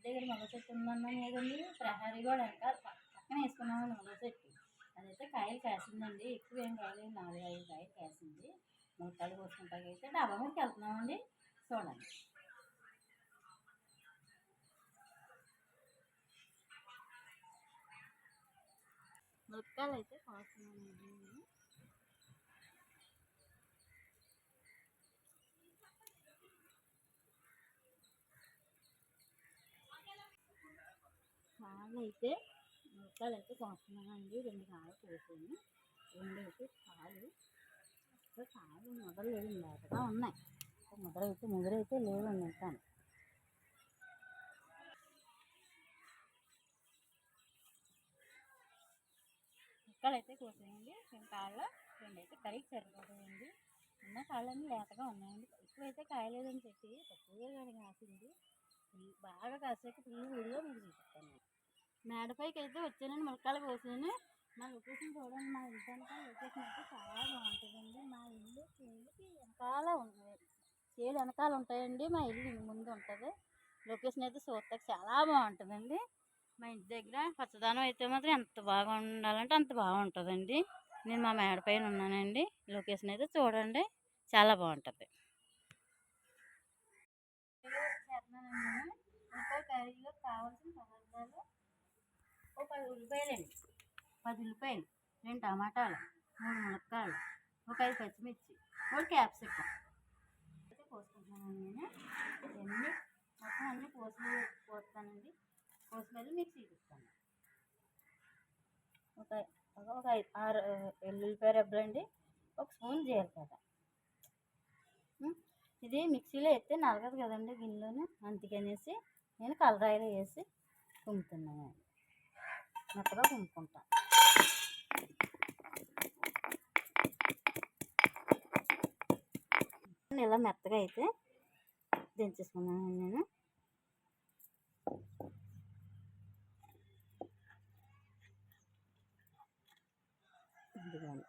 దగ్గర మొల చెట్టు ఉందన్నాం కదండి, ప్రహారీ కూడా వెనకాల పక్కన వేసుకున్నామని మొల చెట్టు. అదైతే కాయలు కాసిందండి, ఎక్కువ ఏం కాయలేదు, 4-5 కాయలు కాసింది. ములక్కాయలు కోసుకుంటాకైతే డాబా మీదకి వెళ్తున్నామండి, చూడండి. ములక్కాయలు అయితే కోస్తున్నామండి. కాయలు అయితే ములక్కాయలు అయితే కోస్తున్నామండి. 2 కాయలు కోసాను, 2 అయితే కాయలు మొదలు లేవు, లేకగా ఉన్నాయి. ముదరైతే లేవండి ఇంకా. ముక్కలు అయితే కోసాయండి, 2 కాయలు 2 అయితే కర్రీకి సరిపోతాయండి. ఉన్న కాయలన్నీ లేతగా ఉన్నాయండి, ఎక్కువైతే కాయలేదని చెప్పి తక్కువగా కానీ కాసింది. బాగా కాసాక ఫుల్ వీడియో మీకు చూపిస్తాను. మేడపైకి అయితే వచ్చానండి, ములక్కాయలు కోసాను. మా లొకేషన్ చూడండి, మా ఇంటి వెనకాల లొకేషన్ అయితే చాలా బాగుంటుందండి. మా ఇల్లు చేనుకి వెనకాల ఉన్నాయి, చేలు వెనకాల ఉంటాయండి, మా ఇల్లు ముందు ఉంటుంది. లొకేషన్ అయితే చూడటానికి చాలా బాగుంటుందండి. మా ఇంటి దగ్గర పచ్చదనం అయితే మాత్రం ఎంత బాగా ఉండాలంటే అంత బాగుంటుందండి. నేను మా మేడ పైన ఉన్నానండి, లొకేషన్ అయితే చూడండి, చాలా బాగుంటుంది. కర్రీలో కావాల్సిన పదార్థాలు: 10 ఉల్లిపాయలండి, 10 ఉల్లిపాయలు, 2 టమాటాలు, 3 ములక్కాయలు, 5 పచ్చిమిర్చి, 1 క్యాప్సికం అయితే కోసుకుంటున్నాను. నేను ఇవన్నీ మొత్తం అన్నీ కోస్తానండి. కోసి మళ్ళీ మీకు చూపిస్తాను. ఒక 6 ఎల్లుల్లిపాయ రెబ్బలండి, 1 స్పూన్ జీలకర్ర. ఇది మిక్సీలో వేస్తే నలగదు కదండి గిన్నెలోనే, అందుకనేసి నేను కలరాయిలో వేసి కుంపుతున్నాను, మెత్తగా కుంపుకుంటాను. ఇలా మెత్తగా అయితే దించేసుకున్నాను నేను.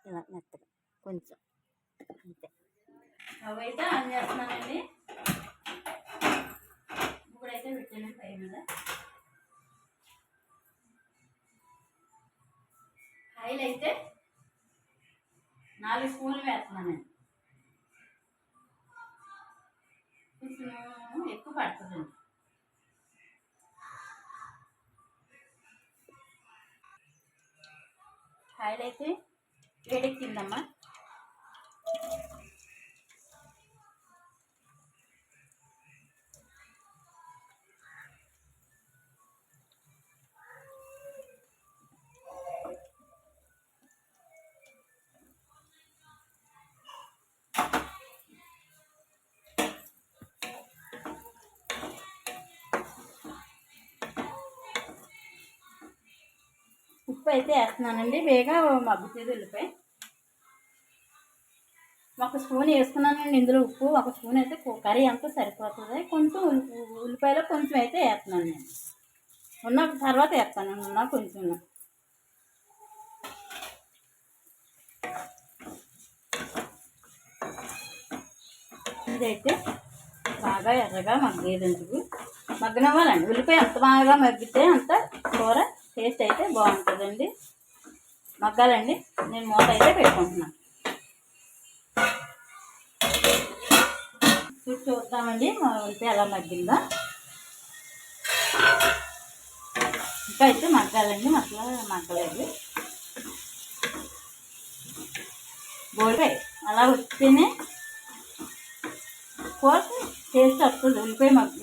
ఇలా మెత్తగా కొంచెం అంతే. స్టవ్ అయితే ఆన్ చేస్తున్నానండి, ఇప్పుడైతే పెట్టాను పై మీద. ఆయిల్ అయితే 4 స్పూన్లు వేస్తున్నానండి, కొంచెం ఎక్కువ పడుతుందండి. ఆయిల్ అయితే వేడెక్కిందమ్మా. ఉప్పు అయితే వేస్తున్నానండి, వేగా మగ్గుతుంది ఉల్లిపాయ. 1 స్పూన్ వేసుకున్నానండి ఇందులో ఉప్పు. 1 స్పూన్ అయితే కర్రీ అంతా సరిపోతుంది. కొంచెం ఉల్లిపాయలో కొంచెం అయితే వేస్తున్నాను నేను, ఉన్న తర్వాత వేస్తానండి, ఉన్న కొంచెం. ఇదైతే బాగా ఎర్రగా మగ్గేందుకు మగ్గనవ్వాలండి. ఉల్లిపాయ ఎంత బాగా మగ్గితే అంత కూర టేస్ట్ అయితే బాగుంటుందండి. మగ్గాలండి. నేను మూత అయితే పెట్టుకుంటున్నాను. చూద్దామండి మా ఉల్లిపాయ ఎలా మగ్గిందా. ఇంకా అయితే మగ్గాలండి, మగ్గలేదు. గోల్పాయ అలా వస్తేనే కూర టేస్ట్ వస్తుంది.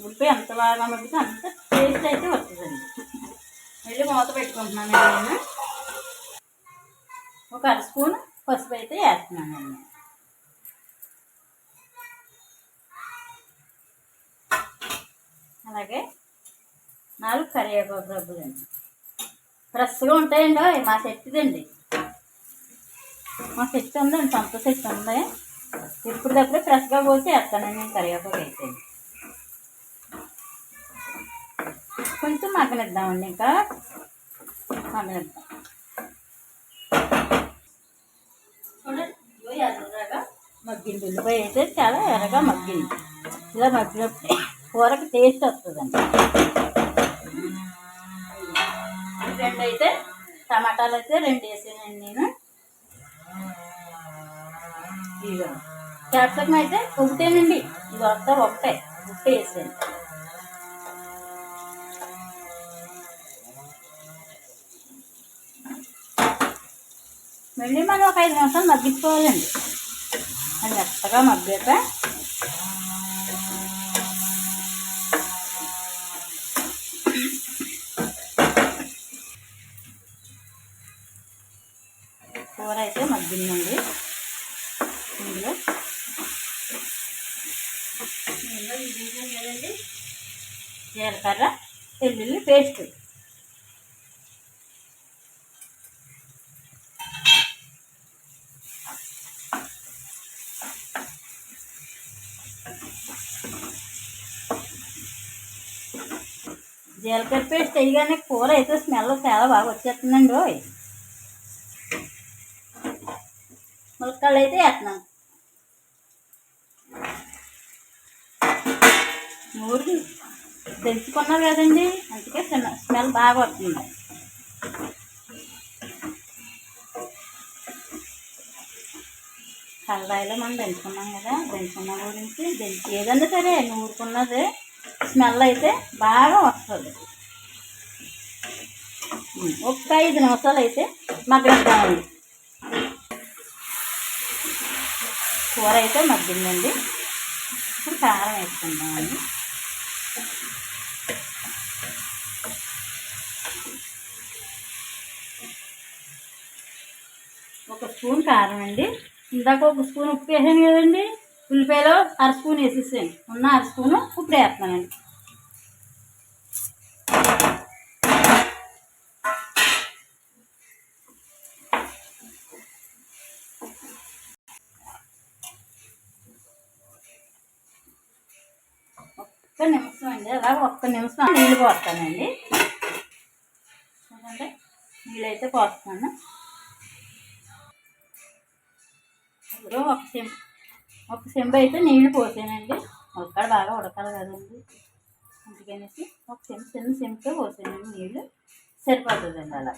ఉల్లిపాయ ఎంత బాగా మగ్గితే అంత టేస్ట్ అయితే వస్తుందండి. మళ్ళీ మూత పెట్టుకుంటున్నాను నేను. 1 అర స్పూన్ పసుపు అయితే వేస్తున్నానండి. అలాగే 4 కరివేపాకు రబ్బులండి, ఫ్రెష్గా ఉంటాయండి. మా చెట్టుదండి, మా చెట్టు ఉందండి, సొంత చెట్టు ఉంది. ఎప్పటికప్పుడే ఫ్రెష్గా పోసి వేస్తానండి నేను కరివేపాకు అయితే. కొంచెం మగ్గనిద్దామండి, ఇంకా మగ్గనిద్దాం. చూడండి ఎర్రగా మగ్గింది, ఉల్లిపాయ అయితే చాలా ఎర్రగా మగ్గింది. ఇలా మగ్గినప్పుడు కూరకు టేస్ట్ వస్తుందండి. రెండు అయితే టమాటాలు అయితే రెండు వేసానండి నేను. ఇదిగో క్యాప్సికం అయితే ఒకటేనండి, ఇది వస్తా ఒకటే వేసాను. మళ్ళీ మనం ఒక 5 నిమిషాలు మగ్గించుకోవాలండి. అది మెత్తగా మగ్గాక కూర అయితే మగ్గిందండి. ఇందులో కదండి జీలకర్ర వెల్లుల్లి పేస్ట్, జీలకర్ర పేస్ట్ వేయగానే కూర అయితే స్మెల్ చాలా బాగా వచ్చేస్తుందండి. ములక్కాయలు అయితే వేస్తున్నాను. నూరు దంచుకున్నారు కదండి, అందుకే స్మెల్ బాగా వస్తుంది. కల్లాయిలో మనం దంచుకున్నాం కదా, దంచుకున్న గురించి ఏదన్నా సరే నూరుకున్నది స్మెల్ అయితే బాగా వస్తుంది. ఒక 5 నిమిషాలు అయితే మగ్గిద్దామండి. కూర అయితే మగ్గిందండి. ఇప్పుడు కారం వేసుకుందామండి. ఒక స్పూన్ కారం అండి. ఇందాక ఒక స్పూన్ ఉప్పు వేసాను కదండి, ఉల్లిపాయలో 1/2 స్పూన్ వేసేసాను. ఉన్న 1/2 స్పూను ఇప్పుడు వేస్తున్నానండి. ఒక్క నిమిషం అండి, అలాగ ఒక్క నిమిషం నీళ్ళు పోస్తానండి. ఎందుకంటే నీళ్ళు అయితే పోస్తాను. ఇప్పుడు ఒక చెంబు అయితే నీళ్లు పోసానండి. ములక్కాడ బాగా ఉడకాలి కదండి, అందుకనేసి ఒక చిన్న చెంబుతో పోసానండి నీళ్ళు. సరిపోతుందండి అలా.